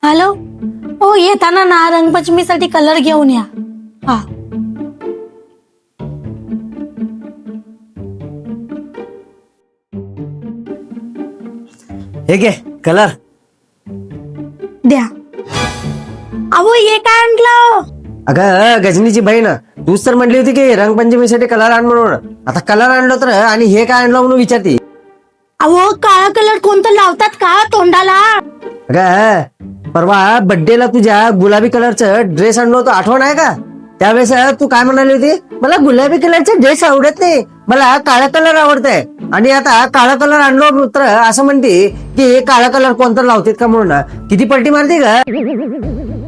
Hello, हो येताना ना रंगपंचमीसाठी कलर घेऊन या. हा हे घे कलर. द्या. अहो हे काय आणलं? अगं गजनीची बहीण, तूच तर म्हटली होती की रंगपंचमीसाठी कलर आण म्हणून. आता कलर आणलो तर आणि हे काय आणलं म्हणून विचारते. अहो काळा कलर कोणतं लावतात का तोंडाला? अगं परवा बर्थडेला तुझ्या गुलाबी कलरचं ड्रेस आणलो होतो, आठवण आहे का? त्यावेळेस तू काय म्हणाली होती, मला गुलाबी कलरचे ड्रेस आवडत नाही, मला काळा कलर आवडतंय. आणि आता काळा कलर आणलो तर असं म्हणते की काळा कलर कोणतं लावतात का म्हणून. किती पलटी मारते का?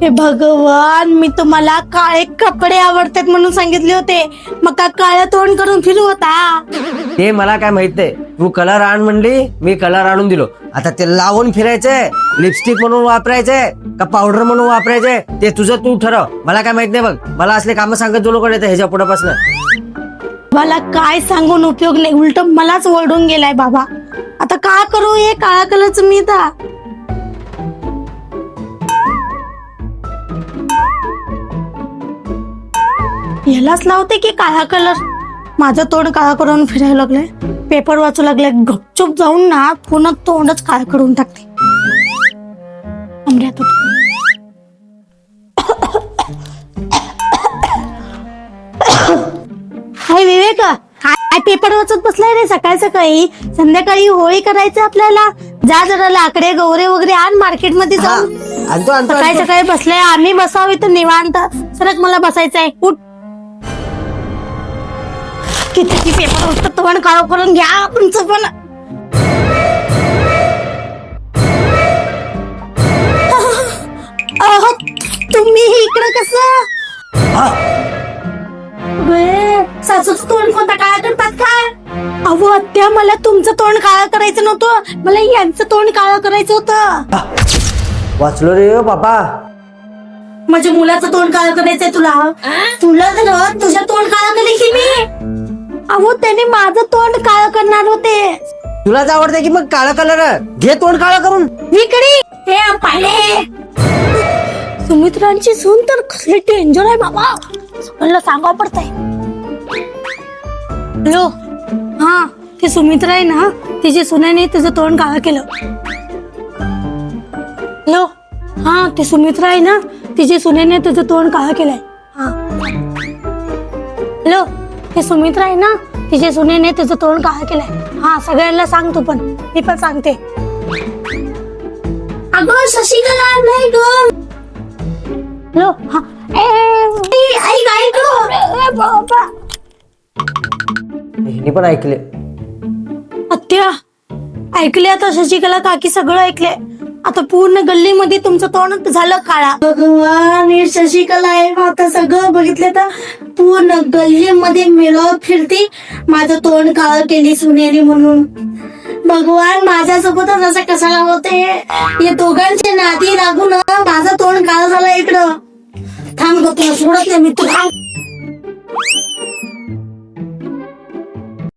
हे भगवान, मी तुम्हाला काळे कपडे आवडतात म्हणून सांगितले होते, मग का काळं तोंड करून फिरू होता? ते मला काय माहित नाही. तू कलर आण म्हणली, मी कलर आणून दिलो. आता ते लावून फिरायचंय, लिपस्टिक म्हणून वापरायचंय का पावडर म्हणून वापरायचंय ते तुझं तू ठरव. मला काय माहित नाही बघ. मला असले काम सांगत जो लोक ह्याच्या पुढेपासून. मला काय सांगून उपयोग नाही, उलट मलाच ओरडून गेलाय बाबा. आता काय करू हे काळा कलरच मी तर. यालाच लावते की काळा कलर. माझं तोंड काळा करून फिरायला लागलंय, पेपर वाचू लागले, गपचूप जाऊन ना पूर्ण तोंडच काळा करून टाकते. अमऱ्या, हाय विवेक, काय पेपर वाचत बसलाय रे सकाळी सकाळी? संध्याकाळी होळी करायचं आपल्याला. जा जरा लाकडे गौरे वगैरे आण मार्केट मध्ये जाऊन. सकाळी सकाळी बसलाय, आम्ही बसावी तर निवांत. सरक, मला बसायचंय. उठ. किती पेपर वाचतात, तोंड काळं करून घ्या तुमचं पण. तुम्ही इकडं कसं? सासूचं तोंड कोणता काळा करतात का? अहो आत्या, मला तुमचं तोंड काळं करायचं नव्हतं, मला यांचं तोंड काळं करायचं होतं. वाचलो रे बाबा. माझ्या मुलाचं तोंड काळं करायचंय तुला? तुला तर तुझं तोंड काळं करेल की मी. अहो त्याने माझं तोंड काळं करणार होते. तुलाच आवडते की मग काळा कलर, घे तोंड काळा करून. विकडी हे पाहिले. सुमित्रांची सून तर कसली डेंजर आहे बाबा, सगळ्यांना सांगावं पडतंय. हॅलो, हा ती सुमित्रा आहे ना, तिची सुनेने तिचं तोंड काळं केलं. हॅलो, हा ती सुमित्रा आहे ना, तिची सुनेने तिचं तोंड काळं केलंय. हा हॅलो, ती सुमित्रा आहे ना, तिच्या सुनेने तिचं तोंड काळं केलंय. हा सगळ्यांना सांग तू पण, मी पण सांगते. अगं शशिकला नाही ग. हॅलो, हा आई काय करू बाबा. हिने पण ऐकले. आत्या ऐकले, आता शशिकला काकी सगळं ऐकले. आता पूर्ण गल्लीमध्ये तुमचं तोंड झालं काळा. भगवान, हे शशिकला आहे, आता सगळं बघितलं तर पूर्ण गल्लीमध्ये मिळवत फिरती, माझं तोंड काळं केली सुनेरी म्हणून. भगवान, माझ्यासोबतच असं कशाला होते? या दोघांचे नादी लागून माझं तोंड काळं झालं इकडं. थांब गं, तुला सोडत नाही मी. तू थांब.